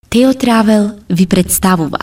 Теотравел ви представува.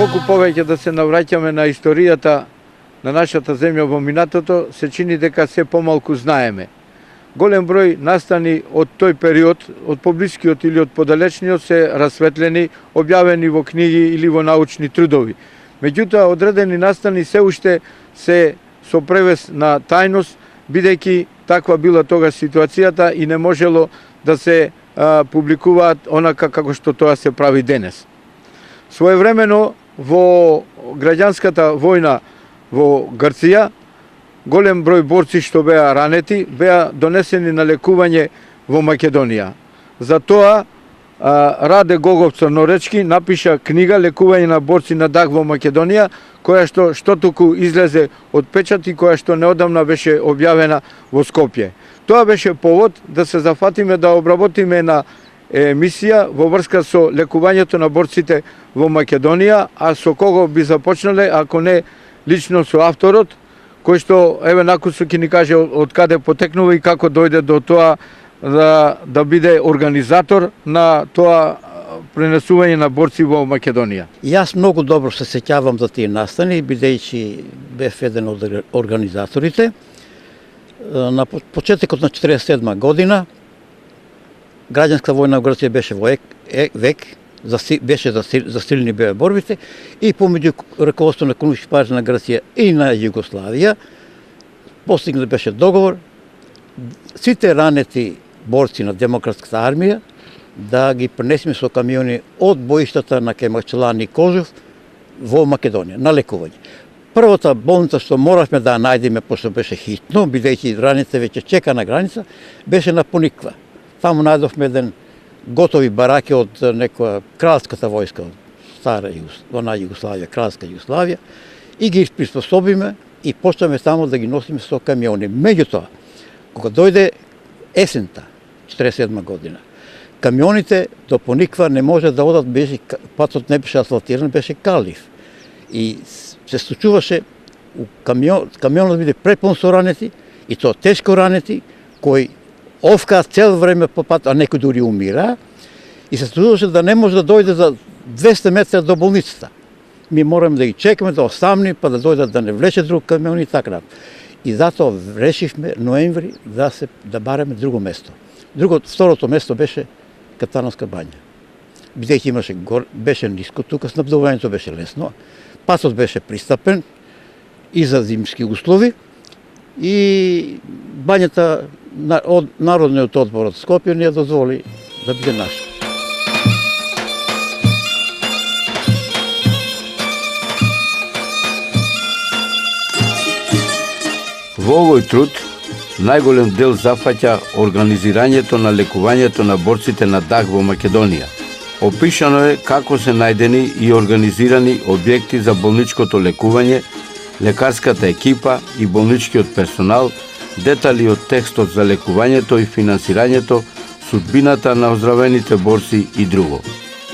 Колку повеќе да се навраќаме на историјата на нашата земја во минатото, се чини дека се помалку знаеме. Голем број настани од тој период, од поблискиот или од подалечниот, се расветлени, објавени во книги или во научни трудови. Меѓутоа, одредени настани се уште се со превес на тајност, бидејќи таква била тогаш ситуацијата и не можело да се публикуваат онака како што тоа се прави денес. Своевремено во граѓанската војна во Грција, голем број борци што беа ранети, беа донесени на лекување во Македонија. За тоа Раде Гогов Црноречки напиша книга "Лекување на борци на Даг во Македонија", која што туку излезе од печат и која што неодамна беше објавена во Скопје. Тоа беше повод да се зафатиме да обработиме на емисија во врска со лекувањето на борците во Македонија, а со кого би започнале, ако не лично со авторот, кој што еве накусу ќе ни каже од каде потекнува и како дојде до тоа да биде организатор на тоа пренесување на борци во Македонија. Јас многу добро се сеќавам за тие настани, бидејќи бев еден од организаторите. На почетокот на 1947 година граѓанска војна во Грција беше во век, беше засилени беа борбите и помеѓу раководството на Комунистичка партија на Грција и на Југославија постигнат беше договор сите ранети борци на Демократската армија да ги пренесеме со камиони од боиштата на Кемачелани и Кожев во Македонија на лекување. Првата болница што моравме да најдеме, пошто беше хитно, бидејќи раните веќе чека на граница, беше на Пониква. Таму најдовме еден готови бараки од некоја кралската војска, од стара Југославија, кралска Југославија, и ги приспособиме и почнеме само да ги носиме со камиони. Меѓутоа, кога дојде есента, 47 година, камионите до Пониква не може да одат, патот не беше асфалтиран, беше калив. И се случуваше камионот биде препун со ранети, и тоа тешко ранети, кои овкаат цел време по пат, а некои дури умира, и се случуваше да не може да дојде за 200 метра до болницата. Ми мораме да ги чекаме, да осамни, па да дојдат да не влече друг камион и така. И затоа решивме ноември да бареме друго место. Второто место беше Катановска бања. Бидејќи беше ниско, тука снабдувањето беше лесно, пасот беше пристапен и за зимски услови, и бањата од Народниот одбор од Скопје ни ја дозволи да биде наша. Во овој труд најголем дел зафаќа организирањето на лекувањето на борците на ДАГ во Македонија. Опишано е како се најдени и организирани објекти за болничкото лекување, лекарската екипа и болничкиот персонал, детали од текстот за лекувањето и финансирањето, судбината на оздравените борци и друго.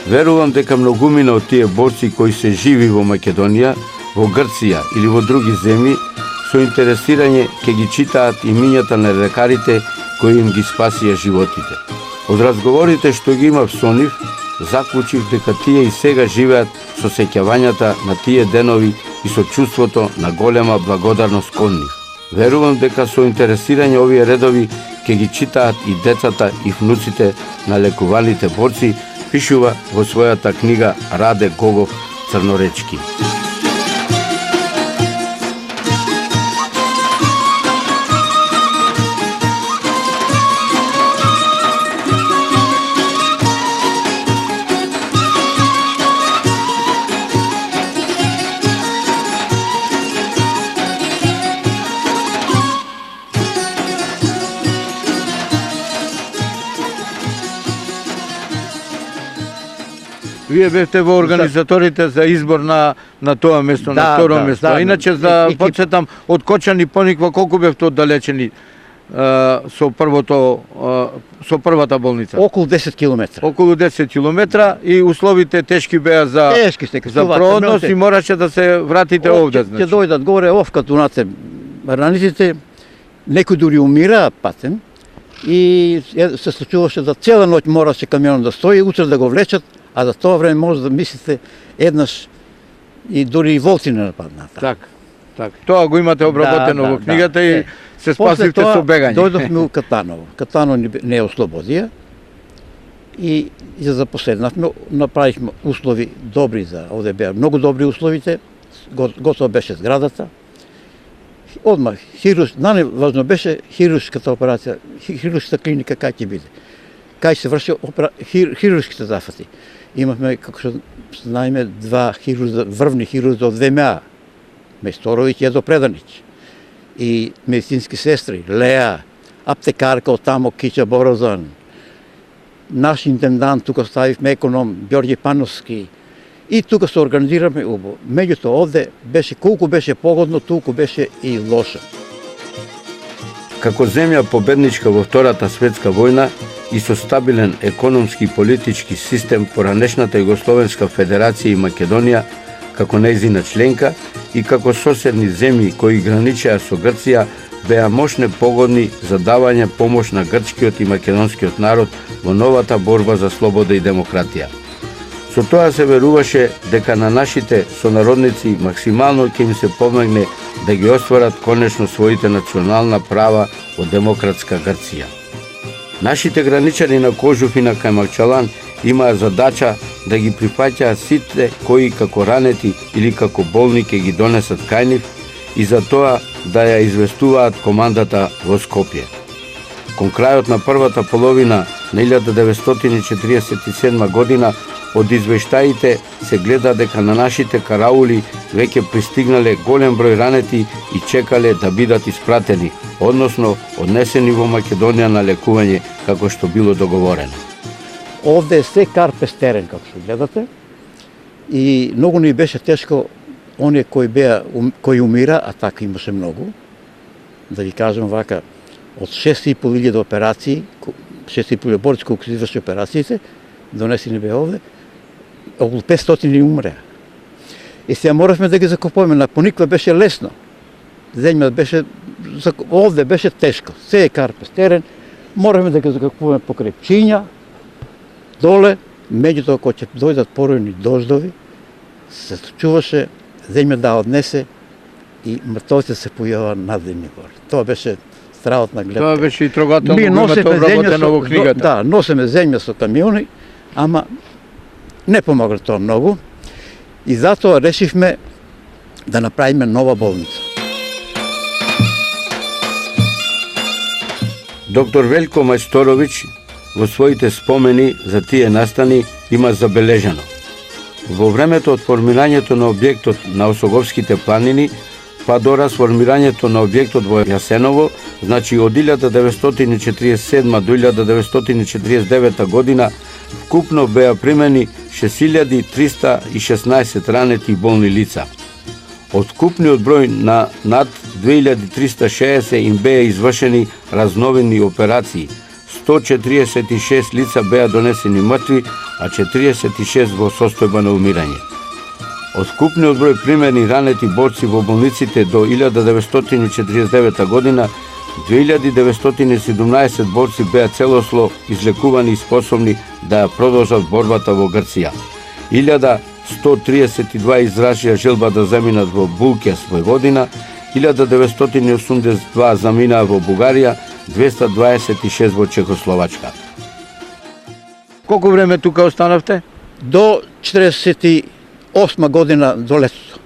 Верувам дека многумина од тие борци кои се живи во Македонија, во Грција или во други земји, со интересирање ќе ги читаат имињата на лекарите кои им ги спасија животите. Од разговорите што ги имав со нив, заклучив дека тие и сега живеат со сеќавањата на тие денови и со чувството на голема благодарност кон нив. Верувам дека со интересирање овие редови ќе ги читаат и децата и внуците на лекуваните борци, пишува во својата книга Раде Гогов Црноречки. Вие бевте во организаторите за избор на тоа место, на второ место. А иначе за подсетам, од Кочани Пониква колку бевте оддалечени со првата болница? Околу 10 километра. Околу 10 километра и условите тешки беа за проводност и мораше да се вратите овде. Ќе дојдат горе овкат унате раниците, некои дури умираат патен, и се случуваше да цела ноќ мораше камионот да стои, утре да го влечат, а за тоа време може да мислите еднаш и дури и волци не нападнаат. Так. Тоа го имате обработено во книгата и се спасивте со бегање. Дојдовме у Катаново. Катаново не ослободија и за запоседнавме, направихме услови добри за овде беа многу добри условите, готово беше зградата. Одмах најважно беше хируршката операција, хируршката клиника кај ќе биде. Кај се врши хируршките зафати. Имавме, како што знаеме, два врвни хирурзи од ВМА, Месторовиќ и Едо Преданич. И медицински сестри, Леа, аптекарка од тамо, Кича Борозан. Наш интендант, тука ставивме економ, Ѓорѓе Пановски. И тука се организираме убаво. Меѓутоа, овде беше, колку беше погодно, толку беше и лошо. Како земја победничка во Втората светска војна и со стабилен економски и политички систем, поранешната Југословенска федерација и Македонија, како нејзина членка, и како соседни земји кои граничеа со Грција, беа мощне погодни за давање помош на грчкиот и македонскиот народ во новата борба за слобода и демократија. Со тоа се веруваше дека на нашите сонародници максимално ќе им се помогне да ги остварат конечно своите национална права во демократска Грција. Нашите граничани на Кожув и на Кајмакчалан имаа задача да ги прифаќаат сите кои како ранети или како болни ќе ги донесат кај нив и за тоа да ја известуваат командата во Скопје. Кон крајот на првата половина на 1947 година од извештаите се гледа дека на нашите караули веќе пристигнале голем број ранети и чекале да бидат испратени, односно однесени во Македонија на лекување како што било договорено. Овде е се карпес терен, како што гледате. И многу ни беше тешко оние кои умира, а така имаше многу. Да ви кажем вака, од 6.500 операции, 6.500 борци колку се изврши операциите, донесени бе овде, околу 500 ни умреа. И сега моравме да ги закупуваме. На Пониква беше лесно. Земја беше, овде беше тешко. Се е карпес терен, моравме да ги закупуваме покрај Пчиња, доле, меѓутоа кога ќе дојдат поројни дождови, се чуваше земја да однесе и мртовците се појава над земја горе. Тоа беше страхотна гледка. Тоа беше и трогателно, имате обработено во книгата. Да, носиме земја со камиони, ама не помогна тоа многу. И затоа решивме да направиме нова болница. Доктор Велко Мајсторовиќ во своите спомени за тие настани има забележано. Во времето од формирањето на објектот на Осоговските планини, па до расформирањето на објектот во Јасеново, значи од 1947 до 1949 година, вкупно беа примени 6316 ранети и болни лица. Од вкупниот број на над 2360 им беа извршени разновидни операции. 146 лица беа донесени мртви, а 46 во состојба на умирање. Од вкупниот број примени ранети борци во болниците до 1949 година, 2917 борци беа целосно излекувани и способни да продолжат борбата во Грција. 1132 изразија желба да заминат во Булкјас, Војводина, 1982 заминаа во Бугарија, 226 во Чехословачка. Колку време тука останавте? До 48 година до летото.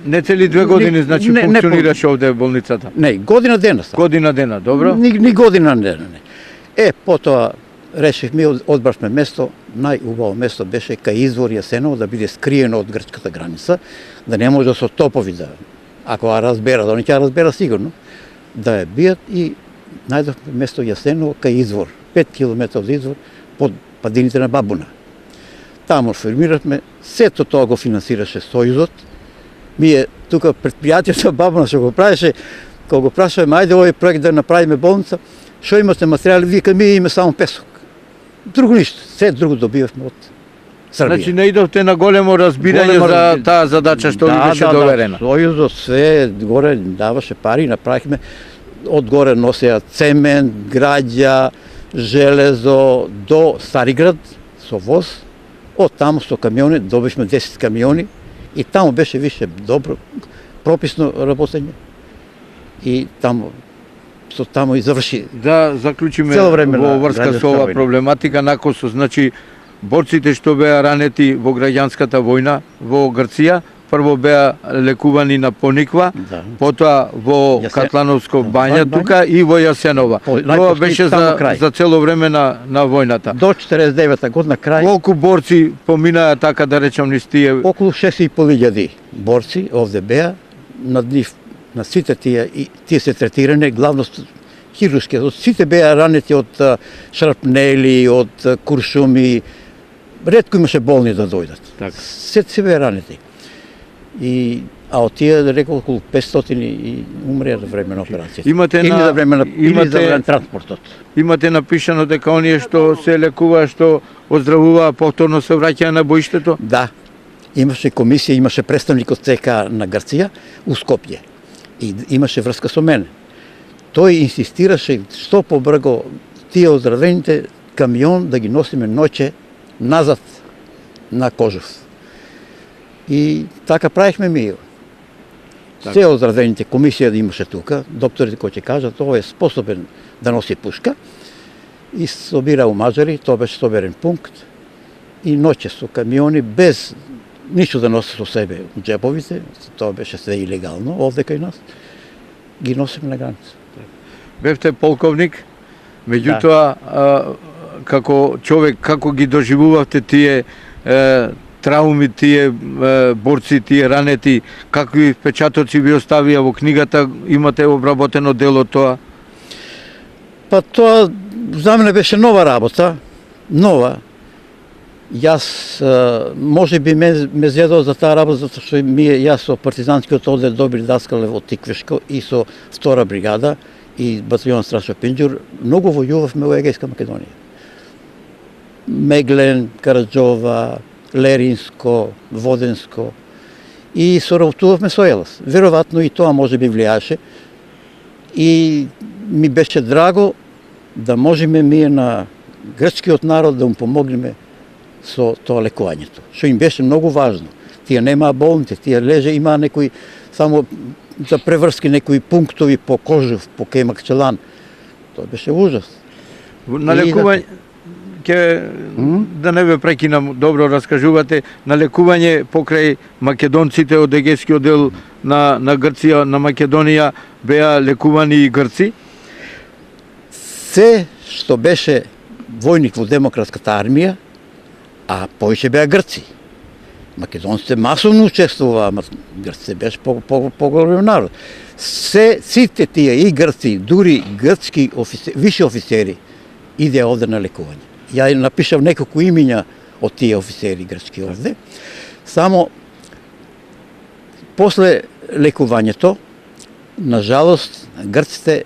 Не цели 2 години, значи функционираше овде болницата? Не, година дена само. Година дена, добро? Ни година дена, не. Потоа решивме, одбрашме место, најубаво место беше кај извор Јасеново, да биде скриено од грчката граница, да не може со топови да, ако ја разбера, да не ќе разбера сигурно, да ја бијат и најдовме место Јасеново кај извор, 5 км од извор, под падините на Бабуна. Таму формиравме, сето тоа го финансираше Сојузот. Ние тука предпријатието Бабуна што го правеше, кога го прашаваме, ајде овој проект да направиме болница, што имате материјали, вика, ми имаме само песок. Друго ништо, се друго добивавме од Србија. Значи не идовте на големо разбирање за таа задача што ви беше доверена. Да, Сојузот све горе даваше пари, направихме, од горе носеа цемент, граѓа, железо до Стариград со воз, од таму со камиони, добивме 10 камиони и таму беше више добро, прописно работење. И таму и заврши. Да заклучиме во врска со ова проблематика, накосо, значи, борците што беа ранети во граѓанската војна во Грција, прво беа лекувани на Пониква, потоа во Катлановско бања тука и во Јасенова. Тоа беше за цело време на војната. До 49 година крај. Колку борци поминаа, така да речам, низ тие? Околу 6.500 борци овде беа, над нив на сите тие се третирани, главно хируршки. Сите беа ранети од шрапнели, од куршуми. Ретко имаше болни да дојдат. Сите беа ранети. А од тие, да рекол, околу 500 и умреа за време на операцијата. Или за време на транспортот. Имате напишано дека оние што се лекуваа, што оздравуваа, повторно се враќаа на боиштето? Да. Имаше комисија, имаше представник од ЦК на Грција у Скопје. И имаше врска со мене. Тој инсистираше што побрзо тие оздравените камион да ги носиме ноќе назад на Кожов. И така правихме ми. Се оздравените комисија да имаше тука, докторите кои ќе кажат, овој е способен да носи пушка. И собира умажари, тоа беше соберен пункт. И ноќе со камиони, без ништо да носи со себе у джеповите, тоа беше све илегално овде кај нас, ги носиме на граница. Бевте полковник, меѓутоа, како човек, како ги доживувавте тие трауми, тие борци, тие ранети, какви впечатоци ви оставија во книгата, имате обработено дело тоа? Па тоа за мене беше нова работа, нова. Јас, може би ме зедо за таа работа, затоа што јас со партизанскиот оддел добри даскале во Тиквешко и со 2 бригада и батальон Страшо Пинџур, многу војувавме во Егејска Македонија. Меглен, Караџова, Леринско, Воденско и соработувавме со Елас. Веројатно и тоа може би влијаше и ми беше драго да можеме ние на грчкиот народ да му помогнеме со тоа лекувањето, што им беше многу важно. Тие немаа болници, тие леже, имаа некои само за преврски некои пунктови по Кожув, по Кемакчелан. Тоа беше ужас. На лекување да не ве прекинам, добро раскажувате, на лекување покрај македонците од Егејскиот дел на Грција, на Македонија беа лекувани и грци? Се што беше војник во демократската армија, а повеќе беа грци. Македонците масовно учествуваа, ама грците беше поголем народ. Сите тие и грци, дури грчки виши офицери, иде овде на лекување. Ја напишав неколку имиња од тие офицери грчки овде. Само после лекувањето, на жалост, грците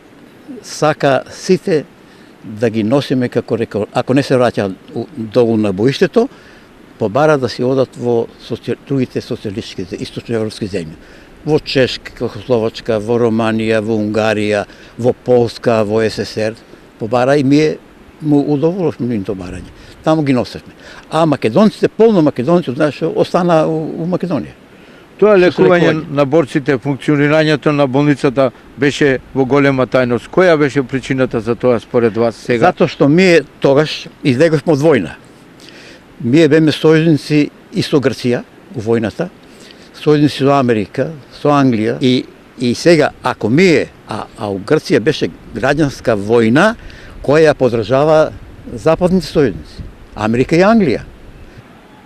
сака сите да ги носиме како ако не се враќаат долу на боиштето, побара да си одат во другите социјалистички источноевропски земји. Во Чешка, Словачка, во Романија, во Унгарија, во Полска, во СССР. Побара и ние му удоволовме нивното барање. Таму ги носевме. А македонците, полно македонци, знаеш, остана у Македонија. Тоа лекување на борците, функционирањето на болницата беше во голема тајност. Која беше причината за тоа според вас сега? Затоа што ние тогаш излеговме од војна. Ние беме сојузници и со Грција у војната, сојузници со Америка, со Англија и сега ако ние, а у Грција беше граѓанска војна која ја подржава западните сојузници, Америка и Англија.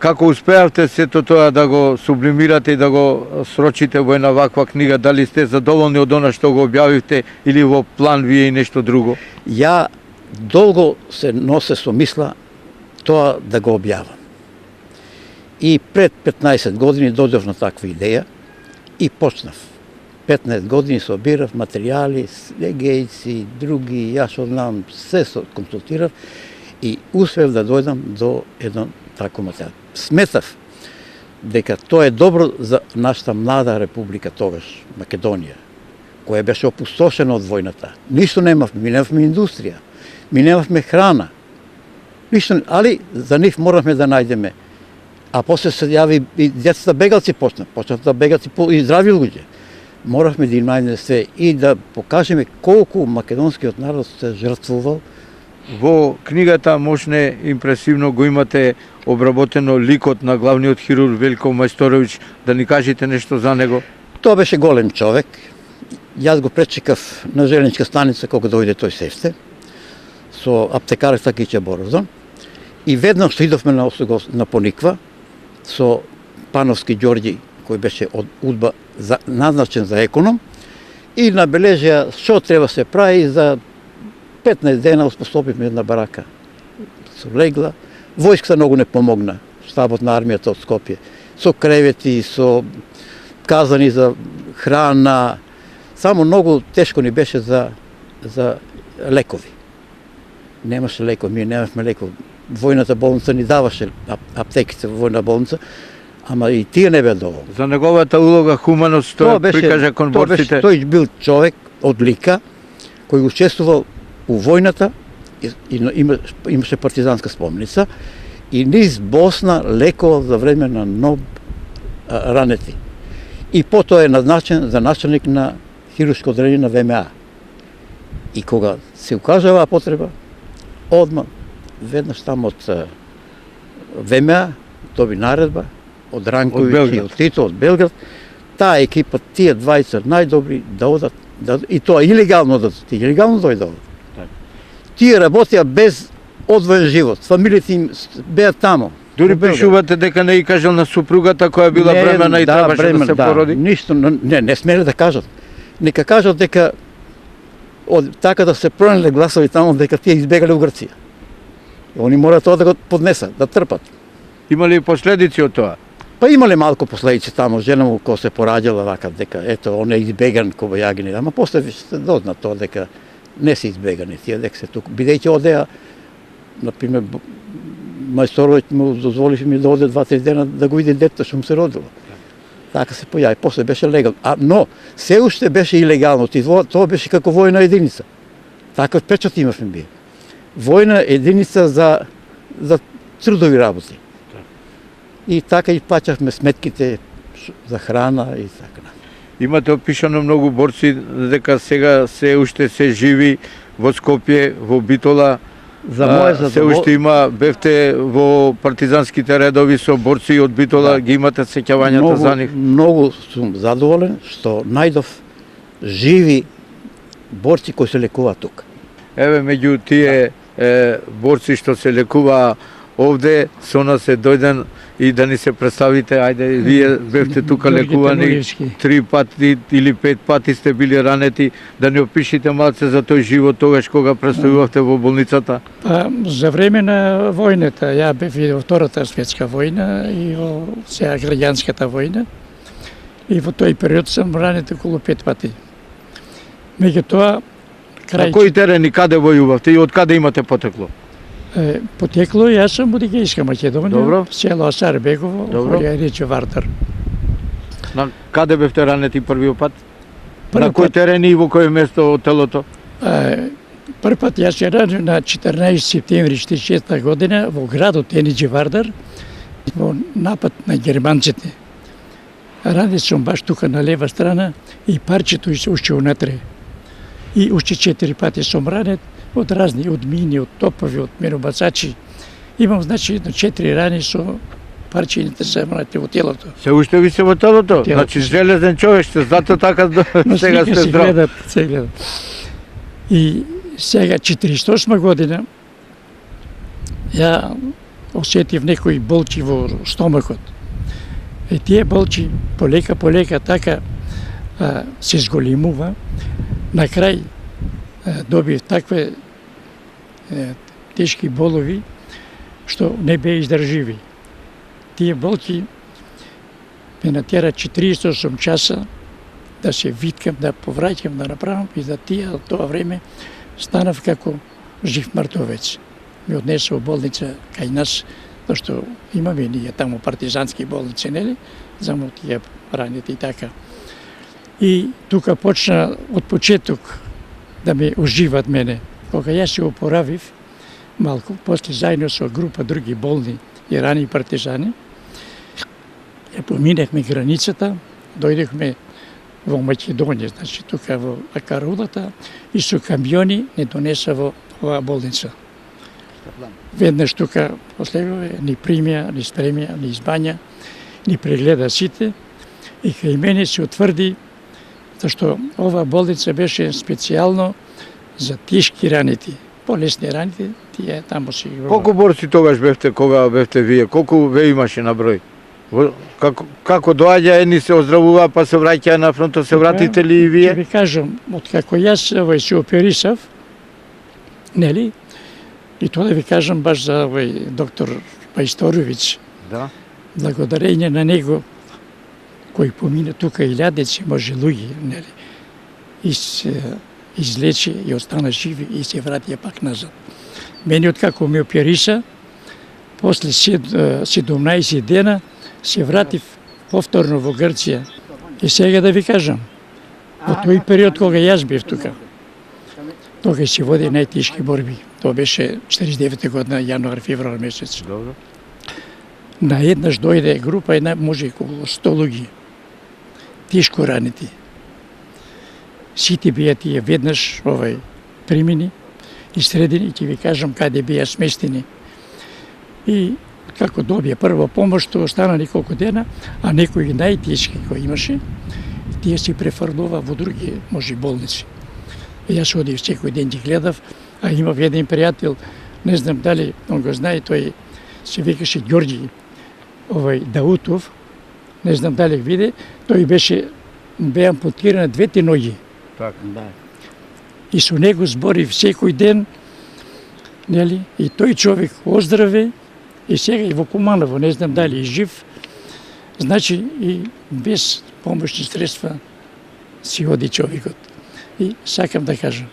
Како успеавте сето тоа да го сублимирате и да го срочите во една ваква книга? Дали сте задоволни од она што го објавивте или во план вие и нешто друго? Ја долго се носе со мисла тоа да го објавам. И пред 15 години дојдов на таква идеја и почнав. 15 години собирав материјали, егејци, други, јас што знам, се консултирав и успев да дојдам до едно тако материјал. Сметав дека тоа е добро за нашата млада република тогаш, Македонија, која беше опустошена од војната. Ништо немавме, ми немавме индустрија, ми немавме храна. Ништо, али за нив моравме да најдеме. А после се јави и децата бегалци почнат да бегалци и здрави луѓе. Моравме да им најдеме се и да покажеме колку македонскиот народ се жртвувал. Во книгата мощне импресивно го имате обработено ликот на главниот хирург Велко Мајсторовиќ, да ни кажете нешто за него. Тоа беше голем човек. Јас го пречекав на железничка станица кога дојде тој севте со аптекарата Киче Борозон и веднаш што идовме на Пониква со Пановски Ѓорѓи кој беше од УДБА назначен за економ и набележија што треба се прави за 15 дена успособивме една барака со легла. Војската многу не помогна, штабот на армијата од Скопје, со кревети, со казани за храна. Само многу тешко ни беше за лекови. Немаше лекови, ние немавме лекови. Војната болница ни даваше аптеките во војна болница, ама и тие не беа доволни. За неговата улога, хуманост, тоа прикажа кон борците. Тој бил човек од лика кој учествувал у војната, имаше партизанска спомница и низ Босна лекувал за време на НОБ ранети. И потоа е назначен за началник на хируршко одделение на ВМА. И кога се укажава потреба, одма веднаш таму од ВМА доби наредба од Ранковиќ и од Тито од Белград, таа екипа, тие двајца најдобри да одат, и тоа илегално да илегално дојдат. Тие работеа без одвоен живот, фамилиите им беа таму. Дури пишувате дека не и кажал на супругата која била бремена и требаше да се породи? Ништо, не смеле да кажат. Нека кажат дека така да се пронеле гласови таму дека тие избегале у Грција. Они мора тоа да го поднесат, да трпат. Има ли последици од тоа? Па имале малку последици таму, жена му кој се пораѓала вака дека ето он е избеган кобајагини, ама после веќе се дозна тоа дека не се избегани тие дека се туку, бидејќи одеа например мајсторовиќ му дозволише ми да оде 2-3 дена да го види детето што му се родило. Така се појави, после беше легално. Но се уште беше илегално, тоа беше како војна единица. Таков печат имавме бие. Војна единица за трудови работи. И така и плаќавме сметките за храна и така. Имате опишано многу борци дека сега се уште се живи во Скопје, во Битола. За моје се уште има, бевте во партизанските редови со борци од Битола, ги имате сеќавањата за нив? Многу сум задоволен што најдов живи борци кои се лекуваат тука. Еве, меѓу тие борци што се лекуваа овде, со нас е дојден и да ни се представите, ајде, вие бевте тука лекувани 3 пати или 5 пати сте били ранети, да ни опишите малце за тој живот тогаш кога престојувавте во болницата? Па, за време на војната, ја бев и во Втората светска војна и во сега граѓанската војна и во тој период сум ранет околу 5 пати. Меѓутоа, На кои терени, каде војувавте и од каде имате потекло? Потекло, јас сум од Егејска Македонија, Добро. село Асарбегово, околу рече Вардар. На каде бевте ранети првиот пат? Прв На кој пат- терени и во кој место од телото? Прв пат јас се ранив на 14 септември 1946 година во градот Енидже Вардар во напад на германците. Ранен сум баш тука на лева страна и парчето уште унатре. И уште 4 пати сум ранет од разни, од мини, од топови, од минобацачи. Имам, значи, едно 4 рани со парчините се мрати во телото. Се уште ви се во телото? Телото. Значи железен човек сте, затоа така Но сега слика сте се здрав. гледат, се гледат. И сега, 48 година, ја осетив некои болчи во стомахот. И тие болчи, полека, така се зголемува. На крај добив такве тешки болови, што не беа издрживи. Тие болки ме натера 48 часа да се виткам, да повраќам, да направам и за тие од тоа време станав како жив мртовец. Ме однесе во болница кај нас, зашто имаме ние таму партизански болници, нели? За тие ранети и така. И тука почна од почеток да ме оживат мене. Кога јас се опоравив малку, после заедно со група други болни и рани партизани, ја поминахме границата, дојдохме во Македонија, значи тука во Акарулата, и со камиони не донеса во оваа болница. Веднаш тука после ни примија, ни спремија, ни избања, ни прегледа сите и кај мене се утврди зашто оваа болница беше специјално за тешки ранети, полесни ранети, тие таму си ги Колку борци тогаш бевте кога бевте вие? Колку ве имаше на број? Како доаѓа, едни се оздравува, па се враќаа на фронтот, се вратите ли и Ќе вие? ви кажам, откако јас се оперисав, нели, и тоа да ви кажам баш за доктор Мајсторовиќ, Да. благодарение на него, кој помина тука илјадници, може луѓе, нели, и се излечи и остана живи и се вратија пак назад. Мене откако ме опериса, после 17 дена се вратив повторно во Грција. И сега да ви кажам, во тој период кога јас бев тука, тогаш се води најтешки борби. Тоа беше 49 година, јануар, февруар месец. Добро. Наеднаш дојде група, една може околу 100 луѓе, тешко ранети. Сите беа тие веднаш примени и средини, ќе ви кажам каде беа сместени. И како добија прва помош, тоа остана неколку дена, а некои најтешки кои имаше, тие се префрлува во други, може, болници. И јас одив секој ден ги гледав, а имав еден пријател, не знам дали он го знае, тој се викаше Ѓорѓи Даутов, не знам дали го виде, тој беа ампутиран двете ноги. Така. Да. И со него зборив секој ден, нели? И тој човек оздраве и сега и во Куманово, не знам дали е жив, значи и без помошни средства си оди човекот. И сакам да кажам,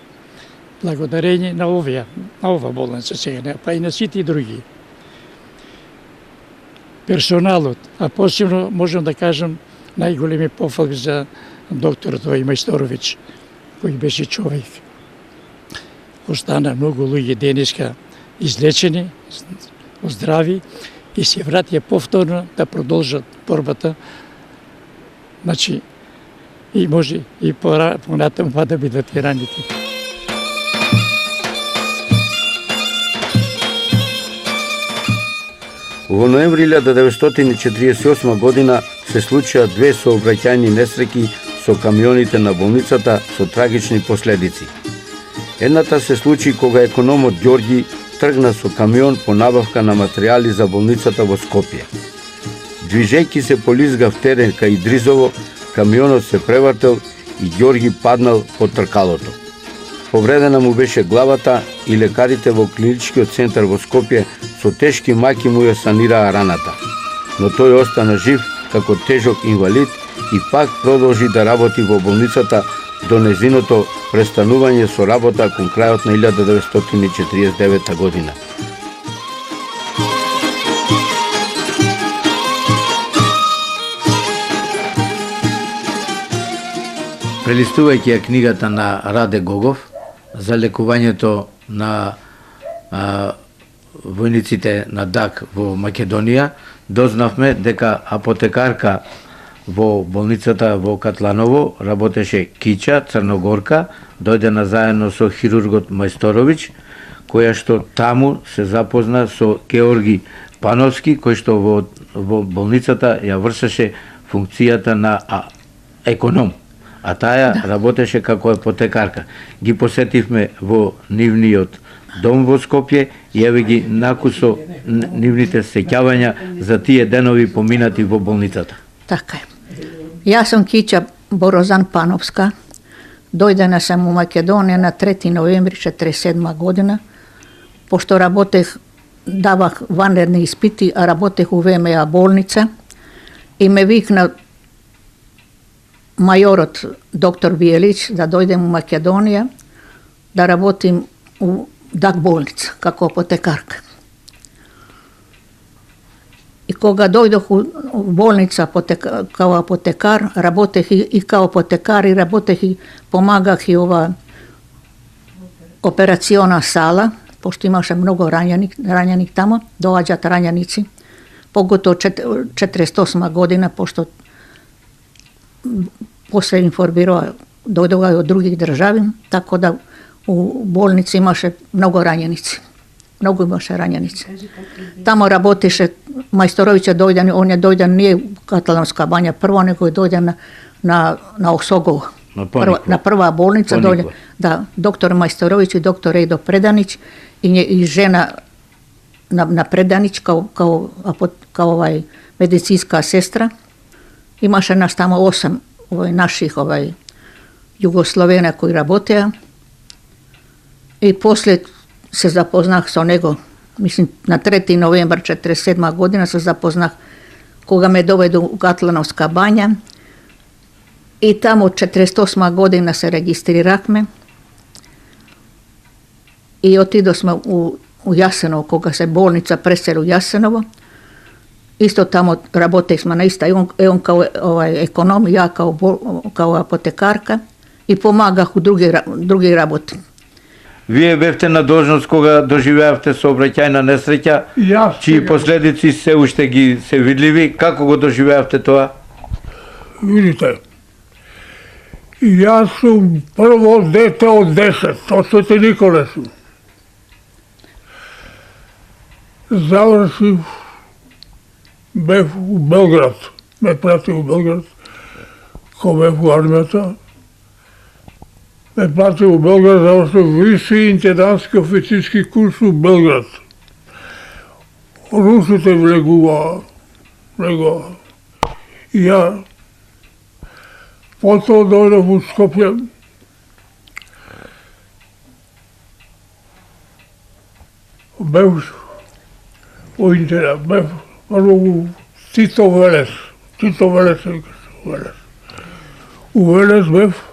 благодарение на ова болница сега, па и на сите други. Персоналот, а посебно можам да кажам најголеми пофалк за докторот Тој Мајсторовиќ, кој беше човек. Остана многу луѓе денеска излечени, оздрави и се вратија повторно да продолжат борбата. Значи, и може и понатаму па да бидат и раните. Во ноември 1948 година се случија две сообраќајни несреќи со камионите на болницата со трагични последици. Едната се случи кога економот Ѓорги тргна со камион по набавка на материјали за болницата во Скопје. Движејќи се по лизгав терен кај Идризово, камионот се превртел и Ѓорги паднал под тркалото. Повредена му беше главата и лекарите во клиничкиот центар во Скопје со тешки маки му ја санираа раната. Но тој остана жив како тежок инвалид и пак продолжи да работи во болницата до незиното престанување со работа кон крајот на 1949 година. Прелистувајќи ја книгата на Раде Гогов за лекувањето на војниците на ДАК во Македонија, дознавме дека апотекарка во болницата во Катланово работеше Кича Црногорка, дојдена заедно со хирургот Мајсторовиќ, која што таму се запозна со Георги Пановски, кој што во болницата ја вршеше функцијата на економ, а таа работеше како апотекарка. Ги посетивме во нивниот дом во Скопје и еве ги накусо нивните сеќавања за тие денови поминати во болницата. Така е. Јас сум Кича Борозан Пановска. Дојдена сам у Македонија на 3 ноември 1947 година, пошто работех, давах ванредни испити, а работех у ВМА болница и ме викна мајорот доктор Биелич да дојдем у Македонија да работим у ДАК болница како апотекарка. И кога дојдох у болница као апотекар, работех и као апотекар и работех и помагах и ова операциона сала, пошто имаше многу рањани тамо, доаѓаат рањаници, поготово 48 година, пошто после информираа, дојдоа од други држави, така да у болница имаше многу рањаници. Многу имаше рањаници. Тамо работеше Мајсторовиќ дојде, он ја дојде не у Катлановска бања прво, него дојде на Осогово. На прва болница дојде. Да, доктор Мајсторовиќ и доктор Едо Преданич и жена на Преданич као овај медицинска сестра. Имаше нас тамо 8 наших Југословена кои работеа. И после се запознах со него, мислим на 3 ноември 1947 година се запознах кога ме доведе у Катлановска бања и таму 1948 година се регистрирахме и отидосме у Јасеново, кога се болница пресели у Јасеново. Исто тамо работевме на иста, он као економ, ја као апотекарка и помагах у други работи. Вие бевте на должност кога доживеавте сообраќајна несреќа, чии последици се уште ги се видливи. Како го доживеавте тоа? Видите, јас сум прво дете од 10, од Свети Николе сум. Завршив, бев у Белград, ме прати у Белград, кога бев у армијата. Ме прати у Белград, завршив виси интендантски офицерски курс у Белград. Русите влегуваа. И ја потоа дојдов у Скопје. бев во интернет, бев во Тито Велес. Тито Велес се викаше, Велес. У Велес бев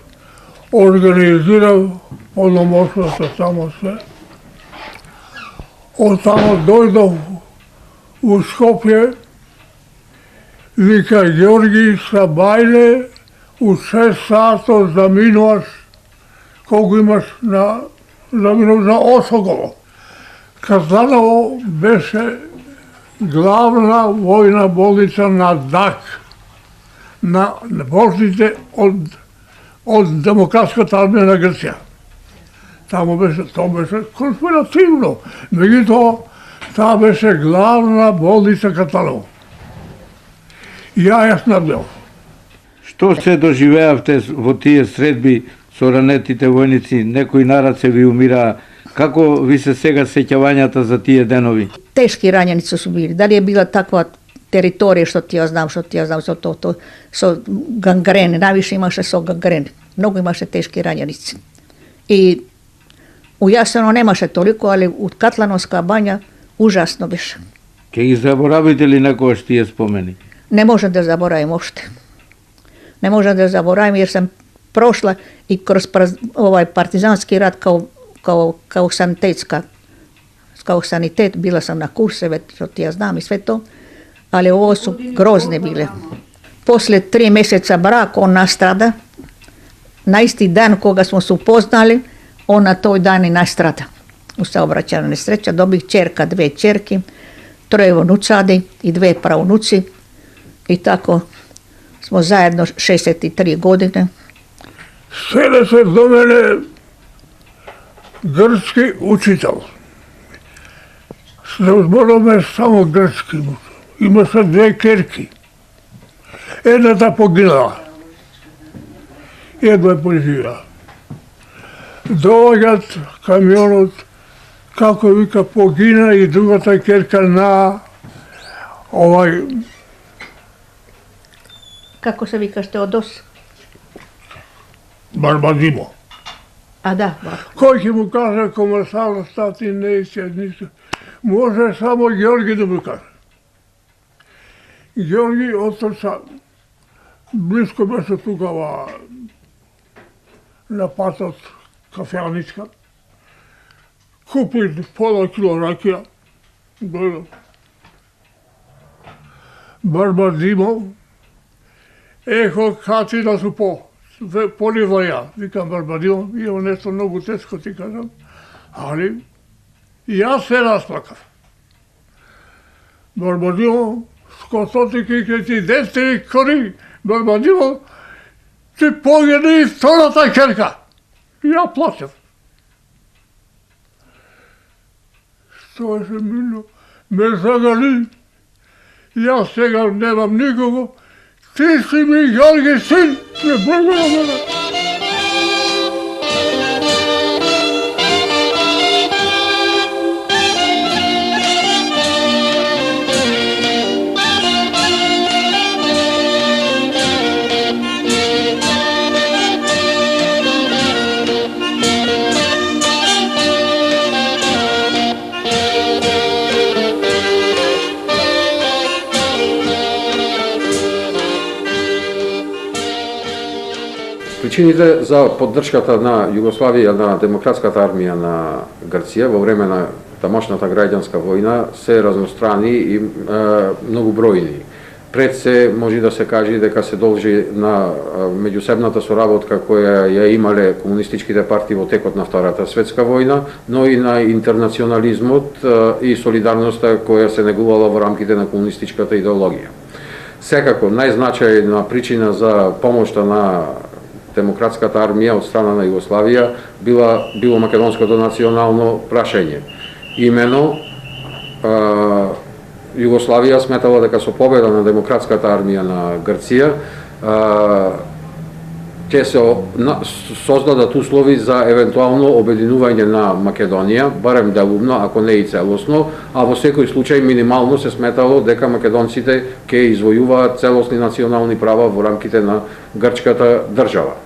организирав полномощното тамо све. Од тамо дојдов у Скопје, вика Ѓорги Сабајле, у 6 сато заминуваш, колку имаш заминуваш на Осогово. Катаново беше главна војна болница на ДАК, на вождите од Демократската армија на Грција. Тоа беше конспиративно, меѓутоа таа беше главна болница Катаново. Јас надбев. Што се доживеавте во тие средби со ранетите војници? Некои на раце ви умираа. Како ви се сега сеќавањата за тие денови? Тешки раненици су били. Дали е била таква територија што ти ја знам, со гангрен, највише имаше со гангрен. Многу имаше тешки раненици. И у Јасено немаше толико, али у Катлановска бања ужасно беше. Ке ги заборавите ли некојаш тие спомени? Не можам да заборавим уште. Не можам да заборавим, jer sam prošla i kroz partizanski rat kao sanitet, bila sam na kurseve, što ti ja znam i sve to, ali ovo su grozne bile. Poslije 3 mjeseca brak, on nastrada, na isti dan koga smo se upoznali, on na toj dan i nastrada. U saobraćajnoj nesreća, dobih čerka, 2 čerki, 3 unučadi i 2 pravnuci i tako smo zajedno 63 godine. Седе се до мене грчки учител. Се зборуваме само грчки. Имаше 2 керки. Едната погинала. Една поживела. Доаѓат камионот, како вика, погина и другата керка на Kako se vikаш Teodos? Барбадимо. A da, Кој ќе му каже комесар стати не нищо. Може само Ѓорги да му каже. Ѓорги отрча, близко беше тука на патот кафеаничка. Купи пола кило ракија. Дојдо. Барбадимо. Ехо, кати да су полива ја, викам Барбадимо, имам нешто многу тешко ти кажам, али јас се расплакав. Барбадимо, скототики ке ти дестери кори, Барбадимо, ти погине и втората керка. Ја плачев. Што е мило, ме загали, јас сега немам никого, ти си ми Ѓорги син, не благодарам мене. Причините за поддршката на Југославија на Демократската армија на Грција во време на тамошната граѓанска војна се разнострани и многу бројни. Пред се може да се каже дека се должи на меѓусебната соработка која ја имале комунистичките партии во текот на Втората светска војна, но и на интернационализмот и солидарноста која се негувала во рамките на комунистичката идеологија. Секако најзначајна причина за помошта на Демократската армија од страна на Југославија било македонското национално прашање. Имено Југославија сметала дека со победа на Демократската армија на Грција ќе се создадат услови за евентуално обединување на Македонија, барем делумно, ако не и целосно, а во секој случај минимално се сметало дека македонците ќе извојуваат целосни национални права во рамките на грчката држава.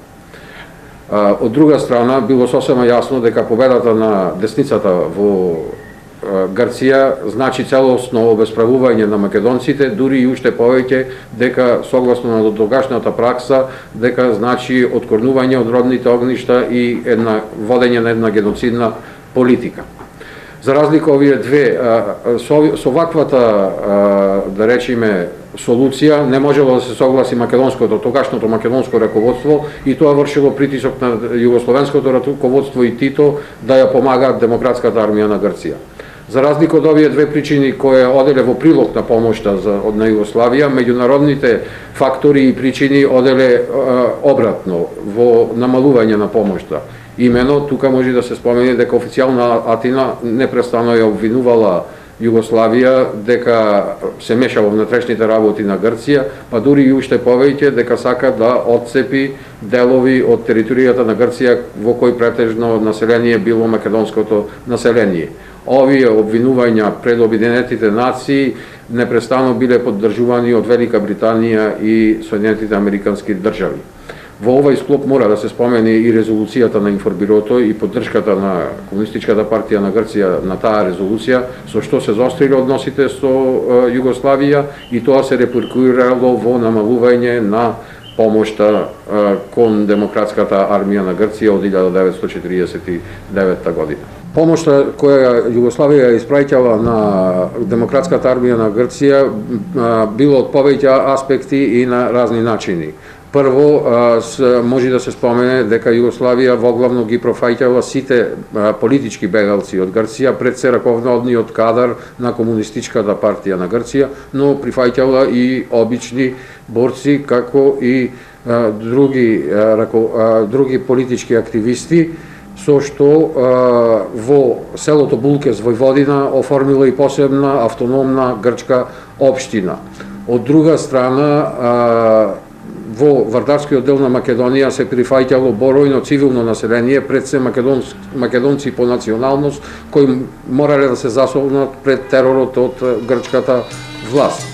Од друга страна, било сосема јасно дека победата на десницата во Грција значи целосно обесправување на македонците, дури и уште повеќе дека согласно на дотогашната пракса, дека значи откорнување од родните огништа и водење на една геноцидна политика. За разлика овие две, со ваквата, да речеме, солуција не можело да се согласи тогашното македонско раководство и тоа вршило притисок на југословенското раководство и Тито да ја помагаат демократската армија на Грција. За разлика од овие две причини кои оделе во прилог на помошта на Југославија, меѓународните фактори и причини оделе обратно во намалување на помошта. Имено, тука може да се спомене дека официјална Атина непрестанно ја обвинувала Југославија дека се меша во внатрешните работи на Грција, па дури и уште повеќе дека сака да отцепи делови од територијата на Грција во кој претежно население било македонското население. Овие обвинувања пред Обединетите нации непрестанно биле поддржувани од Велика Британија и Соединетите Американски држави. Во овој склоп мора да се спомене и резолуцијата на Информбирото и поддршката на Комунистичката партија на Грција на таа резолуција, со што се заостриле односите со Југославија и тоа се реперкуирало во намалување на помошта кон демократската армија на Грција од 1949 година. Помошта која Југославија испраќала на демократската армија на Грција било од повеќе аспекти и на разни начини. Прво, може да се спомене дека Југославија воглавно ги профаќала сите политички бегалци од Грција, пред се раководниот кадар на Комунистичката партија на Грција, но прифаќала и обични борци, како и други политички активисти, со што во селото Булкес, Војводина, оформила и посебна автономна грчка општина. Од друга страна, во Вардарскиот дел на Македонија се прифаќало боројно цивилно население, пред се македонци по националност, кои морале да се засолнат пред теророт од грчката власт.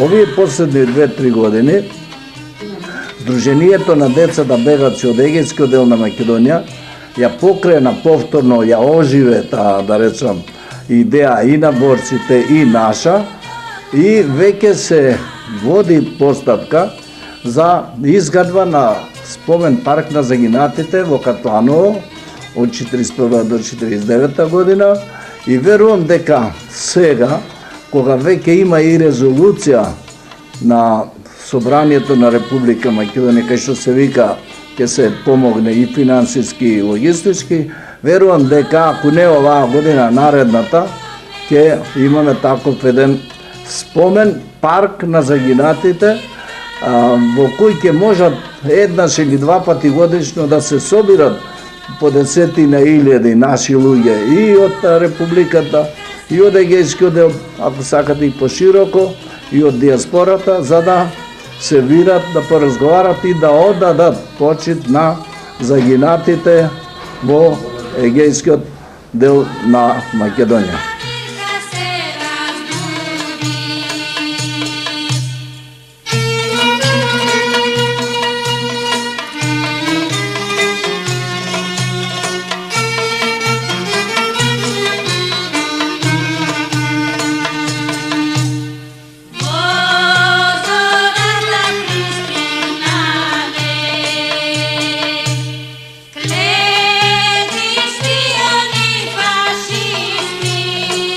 Овие последни 2-3 години, Сдруженијето на децата бегаци од Егејскиот дел на Македонија ја покрена повторно, ја оживе таа, да речам, идеја и на борците и наша, и веќе се води постапка за изградба на спомен парк на загинатите во Катланово од 1941 до 1949 година, и верувам дека сега, кога веќе има и резолуција на Собранието на Република Македонија, кај што се вика ќе се помогне и финансиски и логистички, верувам дека ако не оваа година, наредната, ќе имаме таков еден спомен парк на загинатите, во кој ќе можат еднаш или два пати годишно да се собират по десетина илјади наши луѓе и од Републиката, и од Егејскиот дел, ако сакате и пошироко, и од диаспората, за да се вират, да поразговарат и да оддадат почит на загинатите во Егејскиот дел на Македонија. Fašisti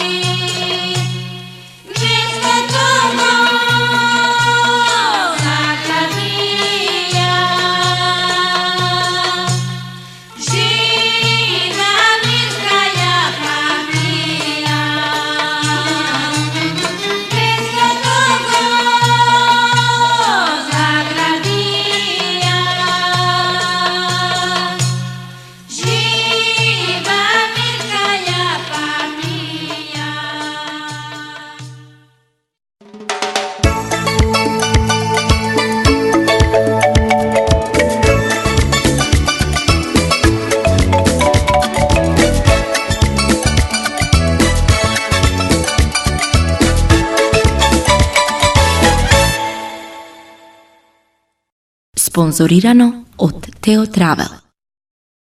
Sponzorirano od Teo Travel.